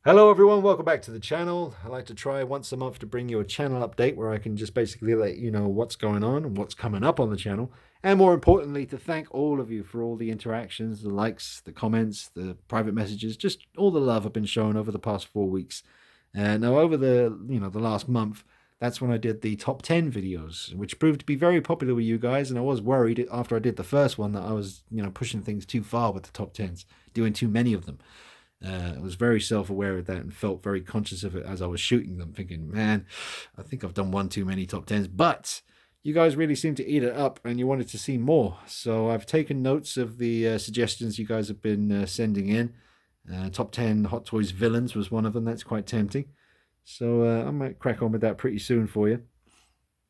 Hello everyone, welcome back to the channel. I like to try once a month to bring you a channel update where I can just basically let you know what's going on and what's coming up on the channel. And more importantly, to thank all of you for all the interactions, the likes, the comments, the private messages, just all the love I've been showing over the past 4 weeks. Now over the last month, that's when I did the top 10 videos, which proved to be very popular with you guys. And I was worried after I did the first one that I was, pushing things too far with the top 10s, doing too many of them. I was very self-aware of that and felt very conscious of it as I was shooting them, thinking, man, I think I've done one too many top 10s. But you guys really seem to eat it up and you wanted to see more. So I've taken notes of the suggestions you guys have been sending in. Top 10 Hot Toys villains was one of them. That's quite tempting. So I might crack on with that pretty soon for you.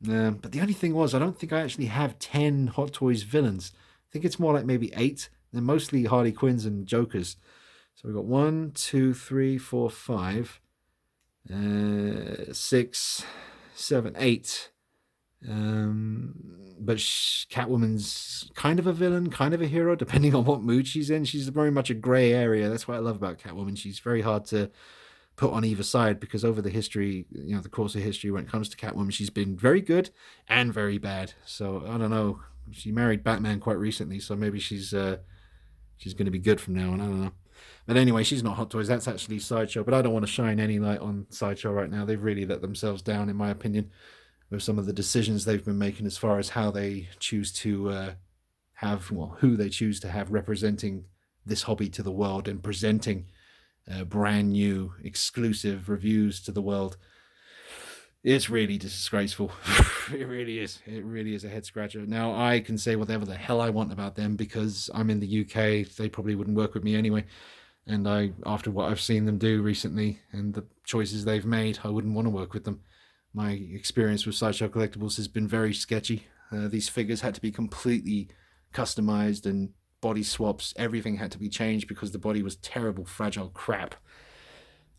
But the only thing was, I don't think I actually have 10 Hot Toys villains. I think it's more like maybe 8. They're mostly Harley Quinns and Jokers. So we've got 1, 2, 3, 4, 5, 6, 7, 8. But Catwoman's kind of a villain, kind of a hero, depending on what mood she's in. She's very much a grey area. That's what I love about Catwoman. She's very hard to put on either side because over the history, the course of history, when it comes to Catwoman, she's been very good and very bad. So I don't know. She married Batman quite recently, so maybe she's going to be good from now on. I don't know. But anyway, she's not Hot Toys. That's actually Sideshow. But I don't want to shine any light on Sideshow right now. They've really let themselves down, in my opinion, with some of the decisions they've been making as far as how they choose to who they choose to have representing this hobby to the world and presenting brand new exclusive reviews to the world. It's really disgraceful. It really is. It really is a head scratcher. Now, I can say whatever the hell I want about them because I'm in the UK. They probably wouldn't work with me anyway. And after what I've seen them do recently and the choices they've made, I wouldn't want to work with them. My experience with Sideshow Collectibles has been very sketchy. These figures had to be completely customized and body swaps. Everything had to be changed because the body was terrible, fragile crap.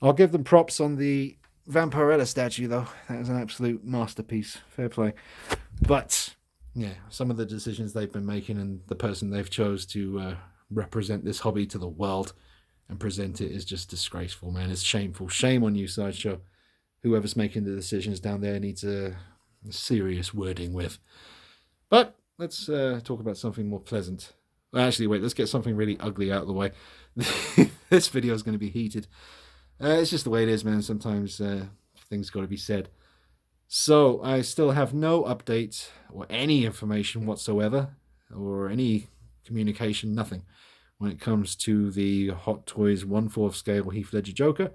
I'll give them props on the Vampirella statue, though. That is an absolute masterpiece. Fair play. But, yeah, some of the decisions they've been making and the person they've chose to represent this hobby to the world and present it is just disgraceful, man. It's shameful. Shame on you, Sideshow. Whoever's making the decisions down there needs a serious wording with. But let's talk about something more pleasant. Actually, wait, let's get something really ugly out of the way. This video is going to be heated. It's just the way it is, man. Sometimes things got to be said. So I still have no update or any information whatsoever or any communication, nothing, when it comes to the Hot Toys 1/4 scale Heath Ledger Joker.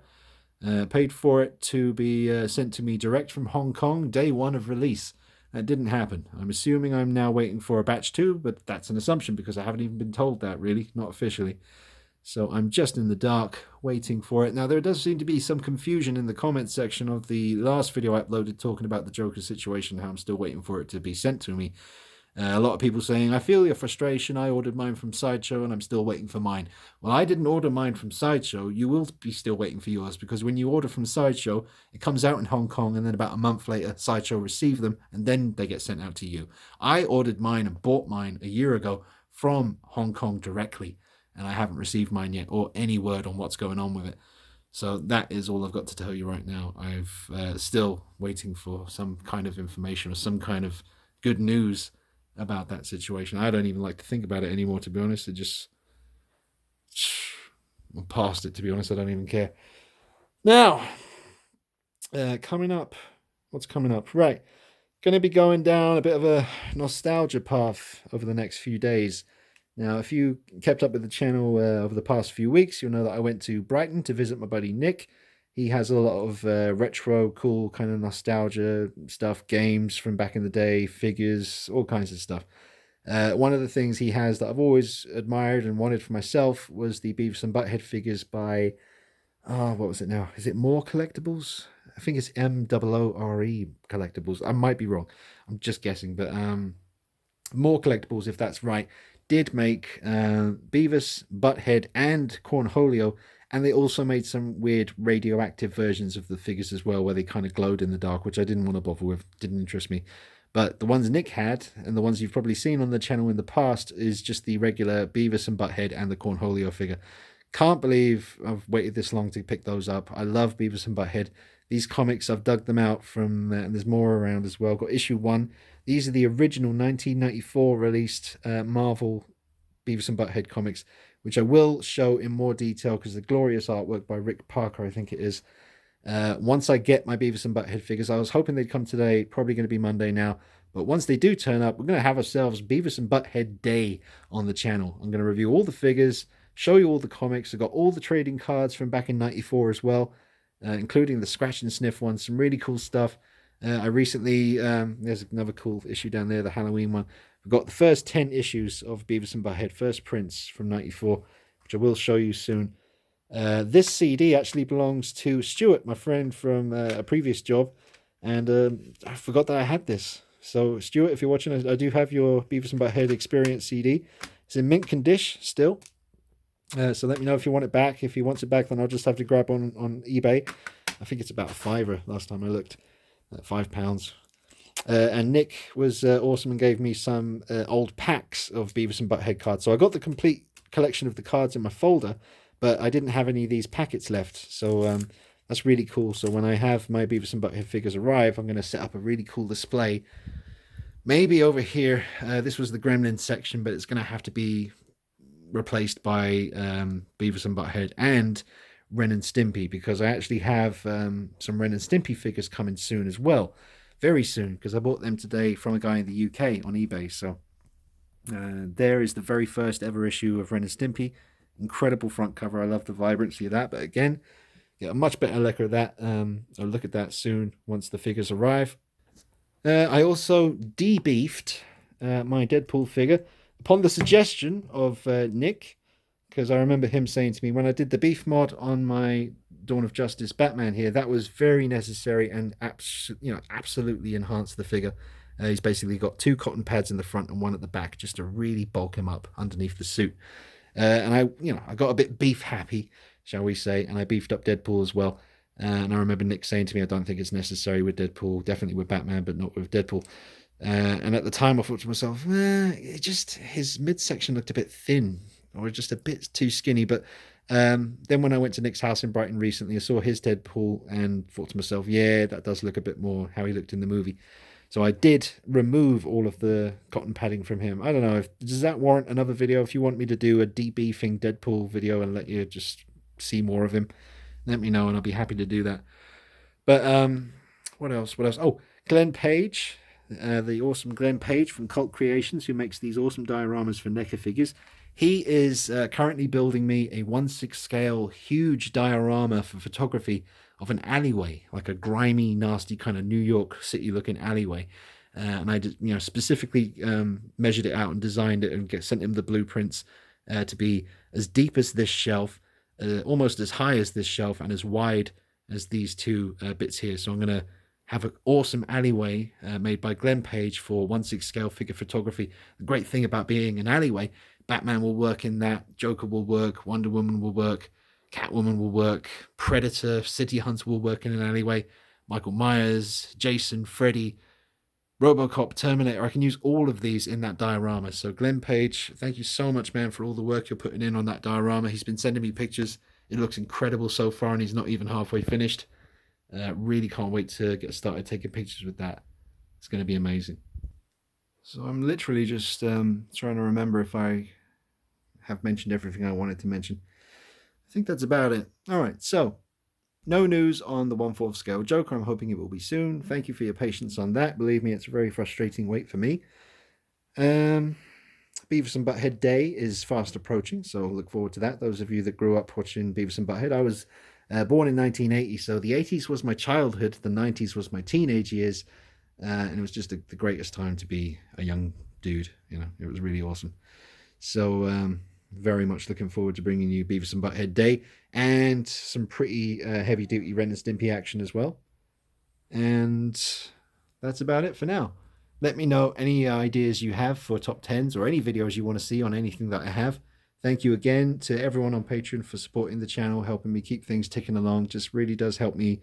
Paid for it to be sent to me direct from Hong Kong, day one of release. That didn't happen. I'm assuming I'm now waiting for a batch 2, but that's an assumption because I haven't even been told that, really, not officially. So I'm just in the dark waiting for it. Now, there does seem to be some confusion in the comments section of the last video I uploaded talking about the Joker situation, how I'm still waiting for it to be sent to me. A lot of people saying, I feel your frustration. I ordered mine from Sideshow and I'm still waiting for mine. Well, I didn't order mine from Sideshow. You will be still waiting for yours because when you order from Sideshow, it comes out in Hong Kong and then about a month later, Sideshow receive them and then they get sent out to you. I ordered mine and bought mine a year ago from Hong Kong directly and I haven't received mine yet or any word on what's going on with it. So that is all I've got to tell you right now. I've still waiting for some kind of information or some kind of good news about that situation. I don't even like to think about it anymore, to be honest. I'm past it, to be honest. I don't even care. Now, coming up, what's coming up? Right, going to be going down a bit of a nostalgia path over the next few days. Now, if you kept up with the channel over the past few weeks, you'll know that I went to Brighton to visit my buddy Nick. He has a lot of retro, cool kind of nostalgia stuff, games from back in the day, figures, all kinds of stuff. One of the things he has that I've always admired and wanted for myself was the Beavis and Butthead figures by, what was it now? Is it More Collectibles? I think it's MOORE Collectibles. I might be wrong. I'm just guessing, but More Collectibles, if that's right, did make Beavis, Butthead, and Cornholio. And they also made some weird radioactive versions of the figures as well, where they kind of glowed in the dark, which I didn't want to bother with, didn't interest me. But the ones Nick had, and the ones you've probably seen on the channel in the past, is just the regular Beavis and Butthead and the Cornholio figure. Can't believe I've waited this long to pick those up. I love Beavis and Butthead. These comics, I've dug them out from, and there's more around as well. Got issue 1. These are the original 1994 released Marvel Beavis and Butthead comics, which I will show in more detail because the glorious artwork by Rick Parker, I think it is. Once I get my Beavis and Butthead figures, I was hoping they'd come today, probably going to be Monday now. But once they do turn up, we're going to have ourselves Beavis and Butthead Day on the channel. I'm going to review all the figures, show you all the comics. I've got all the trading cards from back in 94 as well, including the scratch and sniff ones. Some really cool stuff. I recently, there's another cool issue down there, the Halloween one. We've got the first 10 issues of Beavis and Butthead, first prints from 94, which I will show you soon. This CD actually belongs to Stuart, my friend from a previous job, and I forgot that I had this. So, Stuart, if you're watching, I do have your Beavis and Butthead Experience CD. It's in mint condition still. So let me know if you want it back. If he wants it back, then I'll just have to grab on eBay. I think it's about a £5 last time I looked. £5. And Nick was awesome and gave me some old packs of Beavis and Butthead cards. So I got the complete collection of the cards in my folder, but I didn't have any of these packets left. So that's really cool. So when I have my Beavis and Butthead figures arrive, I'm going to set up a really cool display. Maybe over here, this was the Gremlins section, but it's going to have to be replaced by Beavis and Butthead and Ren and Stimpy, because I actually have some Ren and Stimpy figures coming soon as well. Very soon, because I bought them today from a guy in the UK on eBay. So there is the very first ever issue of Ren and Stimpy. Incredible front cover. I love the vibrancy of that. But again, get a much better look at that. I'll look at that soon once the figures arrive. I also de-beefed my Deadpool figure upon the suggestion of Nick, because I remember him saying to me when I did the beef mod on my Dawn of Justice Batman here, that was very necessary and absolutely enhanced the figure. He's basically got 2 cotton pads in the front and 1 at the back just to really bulk him up underneath the suit. And I got a bit beef happy, shall we say, and I beefed up Deadpool as well. And I remember Nick saying to me, I don't think it's necessary with Deadpool, definitely with Batman, but not with Deadpool. And at the time I thought to myself, his midsection looked a bit thin or just a bit too skinny. But then when I went to Nick's house in Brighton recently, I saw his Deadpool and thought to myself, yeah, that does look a bit more how he looked in the movie. So I did remove all of the cotton padding from him. I don't know, does that warrant another video? If you want me to do a debeefing Deadpool video and let you just see more of him, let me know and I'll be happy to do that. But what else? Oh, Glenn Page, the awesome Glenn Page from Cult Creations, who makes these awesome dioramas for NECA figures. He is currently building me a 1/6 scale huge diorama for photography of an alleyway, like a grimy, nasty kind of New York City looking alleyway. And I just, specifically measured it out and designed it and sent him the blueprints to be as deep as this shelf, almost as high as this shelf, and as wide as these 2 bits here. So I'm going to have an awesome alleyway made by Glenn Page for 1/6 scale figure photography. The great thing about being an alleyway, Batman will work in that, Joker will work, Wonder Woman will work, Catwoman will work, Predator, City Hunter will work in an alleyway, Michael Myers, Jason, Freddy, RoboCop, Terminator. I can use all of these in that diorama. So Glenn Page, thank you so much, man, for all the work you're putting in on that diorama. He's been sending me pictures. It looks incredible so far, and he's not even halfway finished. Really can't wait to get started taking pictures with that. It's going to be amazing. So I'm literally just trying to remember if I have mentioned everything I wanted to mention. I think that's about it. All right, so no news on the 1/4 scale Joker. I'm hoping it will be soon. Thank you for your patience on that. Believe me, it's a very frustrating wait for me. Beavis and Butthead Day is fast approaching, so look forward to that. Those of you that grew up watching Beavis and Butthead, I was born in 1980, so the 80s was my childhood, the 90s was my teenage years, and it was just the greatest time to be a young dude. It was really awesome. So very much looking forward to bringing you Beavis and Butthead Day and some pretty heavy-duty Ren and Stimpy action as well. And that's about it for now. Let me know any ideas you have for top 10s or any videos you want to see on anything that I have. Thank you again to everyone on Patreon for supporting the channel, helping me keep things ticking along. Just really does help me,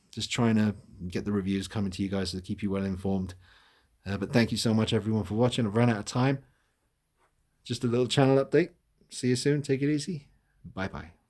just trying to get the reviews coming to you guys to keep you well informed. But thank you so much, everyone, for watching. I've run out of time. Just a little channel update. See you soon. Take it easy. Bye bye.